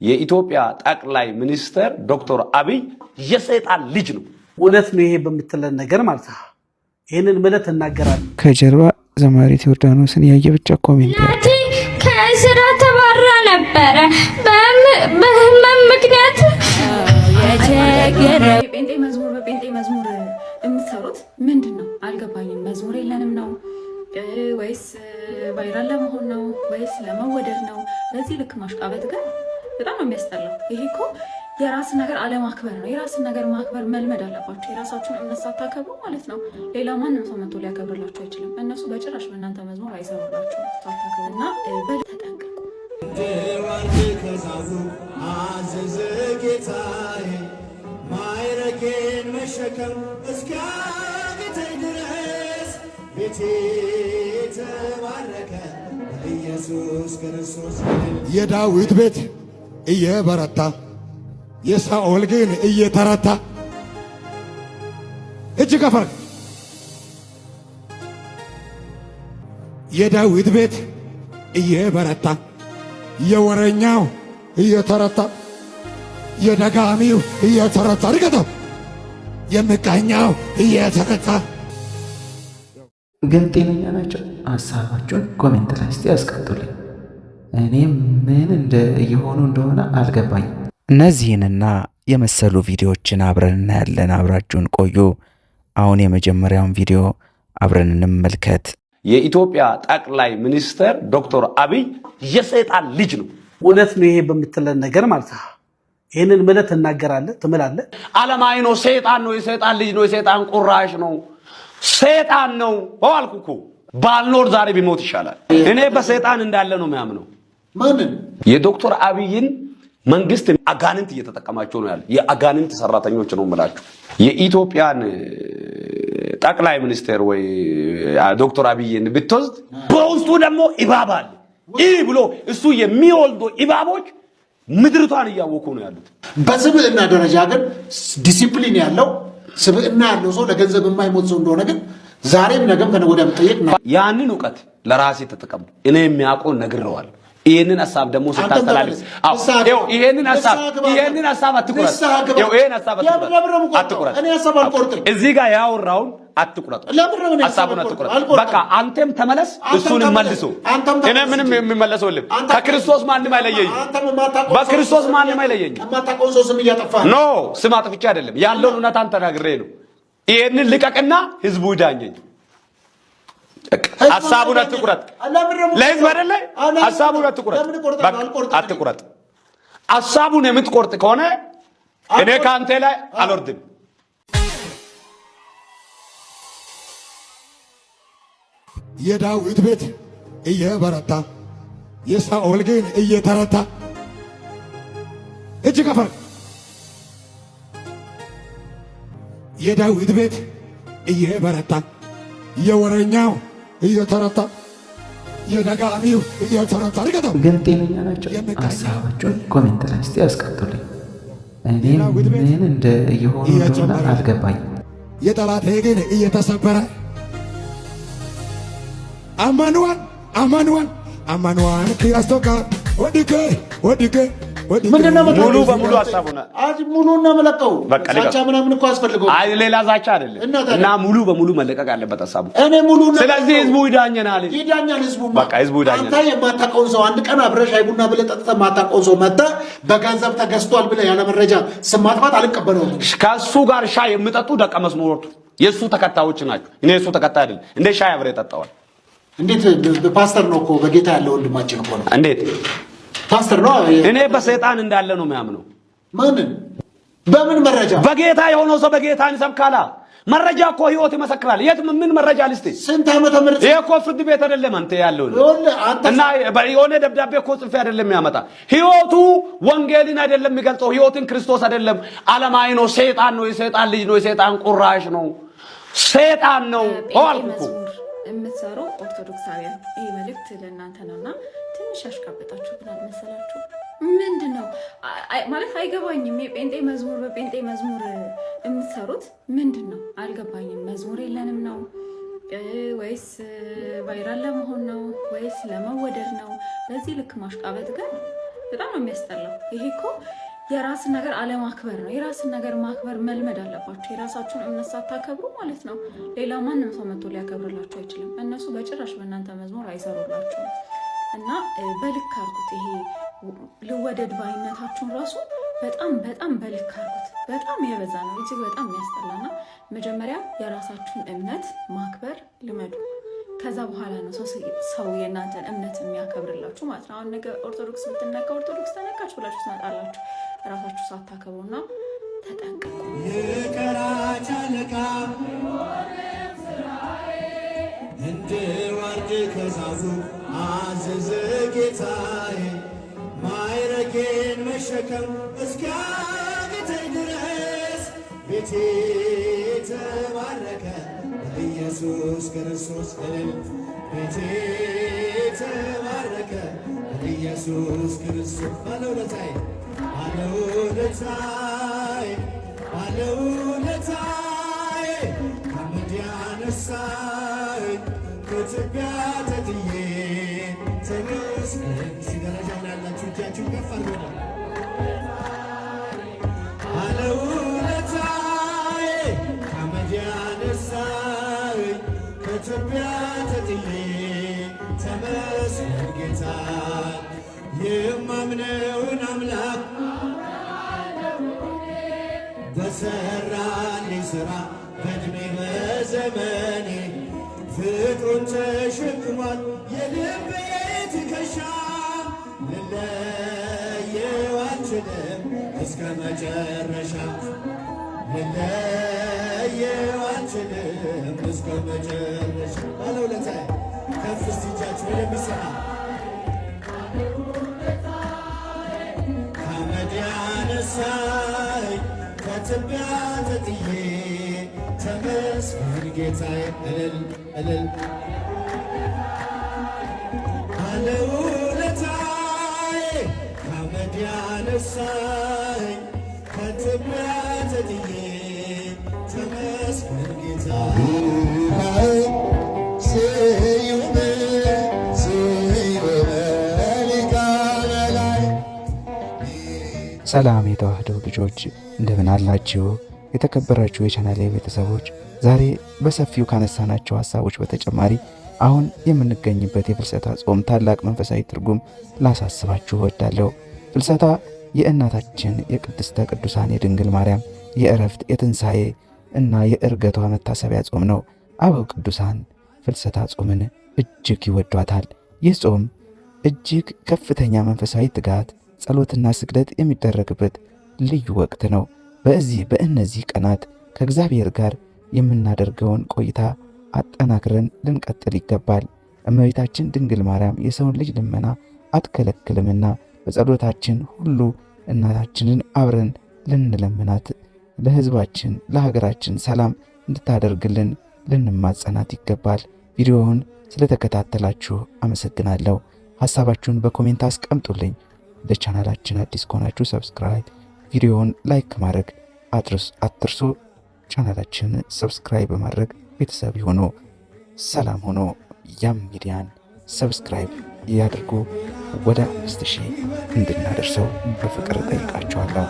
የኢትዮጵያ ጠቅላይ ሚኒስትር ዶክተር አብይ የሰይጣን ልጅ ነው። እውነት ነው ይሄ በምትለን ነገር ማለት ነው። ይሄንን ማለት እናገራለን። ከጀርባ ዘማሪት ዮርዳኖስን ያየ ብቻ ኮሜንት ከስራ ተባራ ነበረ በህመም ምክንያት የቸገረ ጴንጤ መዝሙር በጴንጤ መዝሙር የምትሰሩት ምንድነው? አልገባኝም። መዝሙር የለንም ነው ወይስ ቫይራል ለመሆን ነው ወይስ ለመወደድ ነው? በዚህ ልክ ማሽቃበጥ ግን በጣም ነው የሚያስጠላው። ይሄ እኮ የራስን ነገር አለማክበር ነው። የራስን ነገር ማክበር መልመድ አለባቸው። የራሳችሁን እምነት ሳታከብሩ ማለት ነው ሌላ ማንም ሰው መጥቶ ሊያከብርላችሁ አይችልም። እነሱ በጭራሽ በእናንተ መዝሙር አይሰሩላችሁም። ሳታከብሩና በተጠንቀቁ። አዘዘ ጌታዬ ማይረጌን መሸከም እስኪያቅተኝ ድረስ ቤቴ ተባረከ ኢየሱስ ክርስቶስ። የዳዊት ቤት እየበረታ የሳኦል ግን እየተረታ እጅ ከፈር የዳዊት ቤት እየበረታ የወረኛው እየተረታ የደጋሚው እየተረታ ርቀተው የምቀኛው እየተረታ። ግን ጤነኛ ናቸው? ሀሳባችሁን ኮሜንት ላይ እስቲ ያስቀምጡልኝ። እኔ ምን እየሆኑ እንደሆነ አልገባኝም። እነዚህንና የመሰሉ ቪዲዮዎችን አብረን እናያለን። አብራችሁን ቆዩ። አሁን የመጀመሪያውን ቪዲዮ አብረን እንመልከት። የኢትዮጵያ ጠቅላይ ሚኒስትር ዶክተር አብይ የሰይጣን ልጅ ነው። እውነት ነው ይሄ በምትለን ነገር ማለት ነው። ይሄንን ማለት እናገራለን። ትምላለህ። ዓለማዊ ነው፣ ሰይጣን ነው፣ የሰይጣን ልጅ ነው፣ የሰይጣን ቁራሽ ነው፣ ሰይጣን ነው አልኩ እኮ። ባልኖር ዛሬ ቢሞት ይሻላል። እኔ በሰይጣን እንዳለ ነው የሚያምነው። ማንን? የዶክተር አብይን መንግስት አጋንንት እየተጠቀማቸው ነው ያለ የአጋንንት ሰራተኞች ነው የምላችሁ። የኢትዮጵያን ጠቅላይ ሚኒስትር ወይ ዶክተር አብይን ብትወስድ በውስጡ ደግሞ እባብ አለ። ይህ ብሎ እሱ የሚወልዱ እባቦች ምድርቷን እያወኩ ነው ያሉት። በስብዕና ደረጃ ግን ዲሲፕሊን ያለው ስብዕና ያለው ሰው ለገንዘብ የማይሞት ሰው እንደሆነ ግን ዛሬም ነገም ከነገ ወዲያ መጠየቅ ነው። ያንን እውቀት ለራሴ ተጠቀሙ። እኔ የሚያውቀው ነግሬዋል። ይሄንን ሐሳብ ደግሞ ስታስተላልፍ ይሄንን ሐሳብ አትቁረጥ። እዚህ ጋር ያወራውን አትቁረጥ። ሐሳቡን አትቁረጥ። በቃ አንተም ተመለስ፣ እሱን መልሶ። እኔ ምንም የሚመለሰው የለም። ከክርስቶስ ማንም አይለየኝ። በክርስቶስ ማንም አይለየኝ። ኖ ስም አጥፍቼ አይደለም፣ ያለውን እውነት አንተ ተናግሬ ነው። ይሄንን ልቀቅና ህዝቡ ይዳኘኝ። ሐሳቡን አትቁረጥ። ለህዝብ አይደለ? ሐሳቡን አትቁረጥ። አትቁረጥ። ሐሳቡን የምትቆርጥ ከሆነ እኔ ካንተ ላይ አልወርድም። የዳዊት ቤት እየበረታ የሳኦል ግን እየተረታ እጅ ከፈር የዳዊት ቤት እየበረታ የወረኛው እየተረታ የደጋሚው እየተረታ ርቀተው። ግን ጤነኛ ናቸው? ሀሳባችሁን ኮሜንት ላይ እስቲ ያስቀምጡልኝ። እኔ ምን እየሆኑ እንደሆነ አልገባኝም። የጠላቴ ግን እየተሰበረ አማኑዋን ክያስቶካ ወድቄ ሙሉ በሙሉ ሐሳቡን ሙሉ ነው መለቀው። ዛቻ ምናምን እኮ አስፈልገው አይ ሌላ ዛቻ አይደለም። እና ሙሉ በሙሉ መለቀቅ አለበት ሐሳቡ። እኔ ሙሉ ነው። ስለዚህ ህዝቡ ይዳኘናል። ህዝቡ በቃ ህዝቡ ይዳኘናል። አንተ የማታውቀው ሰው አንድ ቀን አብረሽ ሻይ ቡና ብለህ ጠጥተህ የማታውቀው ሰው መጥተህ በገንዘብ ተገዝቷል ብለህ ያለ መረጃ ስም ማጥፋት አልቀበለውም። ከሱ ጋር ሻይ የሚጠጡ ደቀ መዝሙሮቹ የሱ ተከታዮች ናቸው። እኔ የሱ ተከታይ አይደለም። እንደ ሻይ አብረህ ጠጣዋል። እንዴት ፓስተር ነው እኮ በጌታ ያለው ወንድማችን እኮ ነው። እንዴት ፓስተር ነው? እኔ በሰይጣን እንዳለ ነው የሚያምነው። ማንን? በምን መረጃ? በጌታ የሆነው ሰው በጌታን ይሰብካላ። መረጃ እኮ ህይወት ይመሰክራል። የት ምን መረጃ ልስጥ? ስንት ዓመተ ምህረት? ይሄ እኮ ፍርድ ቤት አይደለም አንተ ያለው እና የሆነ ደብዳቤ እኮ ጽፌ አይደለም የሚያመጣ። ህይወቱ ወንጌልን አይደለም የሚገልጸው። ህይወትን ክርስቶስ አይደለም። ዓለማዊ ነው። ሰይጣን ነው። የሰይጣን ልጅ ነው። የሰይጣን ቁራሽ ነው። ሰይጣን ነው አልኩ። የምትሰሩ ኦርቶዶክሳውያን ይሄ መልእክት ለእናንተ ነውና ትንሽ ያሽቃበጣችሁ ብናል መሰላችሁ። ምንድነው ማለት አይገባኝም። የጴንጤ መዝሙር በጴንጤ መዝሙር የምትሰሩት ምንድነው? አልገባኝም። መዝሙር የለንም ነው ወይስ ቫይራል ለመሆን ነው ወይስ ለመወደድ ነው? በዚህ ልክ ማሽቃበጥ ግን በጣም ነው የሚያስጠላው። ይሄ እኮ የራስን ነገር አለማክበር ነው። የራስን ነገር ማክበር መልመድ አለባቸው። የራሳችሁን እምነት ሳታከብሩ ማለት ነው ሌላ ማንም ሰው መጥቶ ሊያከብርላችሁ አይችልም። እነሱ በጭራሽ በእናንተ መዝሙር አይሰሩላችሁም። እና በልክ አድርጉት። ይሄ ልወደድ ባይነታችሁን ራሱ በጣም በጣም በልክ አድርጉት። በጣም የበዛ ነው፣ እጅግ በጣም የሚያስጠላና መጀመሪያ የራሳችሁን እምነት ማክበር ልመዱ። ከዛ በኋላ ነው ሰው የእናንተን እምነት የሚያከብርላችሁ ማለት ነው። አሁን ነገ ኦርቶዶክስ ብትነካ ኦርቶዶክስ ተነካች ብላችሁ ትመጣላችሁ። ራሳችሁ ሳታከብሩና ተጠንቀቁ። የቀራጭ አለቃ እንድወርድ ከዛፉ አዘዘ ጌታዬ፣ ማዕረጌን መሸከም እስኪያቅተኝ ድረስ ቤቴ ተባረከ ኢየሱስ ክርስቶስ እልል። ቤቴ ተባረከ ኢየሱስ ክርስቶስ ባለውለታዬ ባለውለታዬ ባለውለታዬ ከአመድ ያነሳኝ ከትቢያ ተጥዬ ተመስገን። ሲደረጃ ላላችሁ እጃችሁ ከፍ አድርጎ ባለውለታዬ ከአመድ ያነሳኝ ከትቢያ ተጥዬ ተመስገን ጌታ። የማምነውን አምላክ በሰራልኝ ሥራ በዕድሜ በዘመኔ ፍቅሩን ተሸክሟል የልቤ ትከሻ። ልለየው አልችልም እስከ መጨረሻ፣ ልለየው አልችልም እስከ መጨረሻ። ባለውለታዬ ከፍ እስቲ እጃችሁ የሚሰማ ከአመድ ያነሳኝ ከትቢያ ተጥዬ ተመስገን ጌታዬ። እልል እልል ባለውለታዬ ከአመድ ያነሳኝ ከትቢያ ተጥዬ ተመስገን ጌታዬ። ሰላም የተዋህዶ ልጆች እንደምን አላችሁ? የተከበራችሁ የቻናሌ ቤተሰቦች ዛሬ በሰፊው ካነሳናቸው ሀሳቦች በተጨማሪ አሁን የምንገኝበት የፍልሰታ ጾም ታላቅ መንፈሳዊ ትርጉም ላሳስባችሁ እወዳለሁ። ፍልሰታ የእናታችን የቅድስተ ቅዱሳን የድንግል ማርያም የእረፍት የትንሣኤ እና የእርገቷ መታሰቢያ ጾም ነው። አበው ቅዱሳን ፍልሰታ ጾምን እጅግ ይወዷታል። ይህ ጾም እጅግ ከፍተኛ መንፈሳዊ ትጋት፣ ጸሎትና ስግደት የሚደረግበት ልዩ ወቅት ነው። በእነዚህ ቀናት ከእግዚአብሔር ጋር የምናደርገውን ቆይታ አጠናክረን ልንቀጥል ይገባል። እመቤታችን ድንግል ማርያም የሰውን ልጅ ልመና አትከለክልምና በጸሎታችን ሁሉ እናታችንን አብረን ልንለምናት፣ ለሕዝባችን ለሀገራችን ሰላም እንድታደርግልን ልንማጸናት ይገባል። ቪዲዮውን ስለተከታተላችሁ አመሰግናለሁ። ሐሳባችሁን በኮሜንት አስቀምጡልኝ። ለቻናላችን አዲስ ከሆናችሁ ሰብስክራይብ፣ ቪዲዮውን ላይክ ማድረግ አትርሱ። ቻናላችን ሰብስክራይብ በማድረግ ቤተሰብ ሆኖ ሰላም ሆኖ ያም ሚዲያን ሰብስክራይብ ያድርጉ። ወደ 5000 እንድናደርሰው በፍቅር ጠይቃችኋለሁ።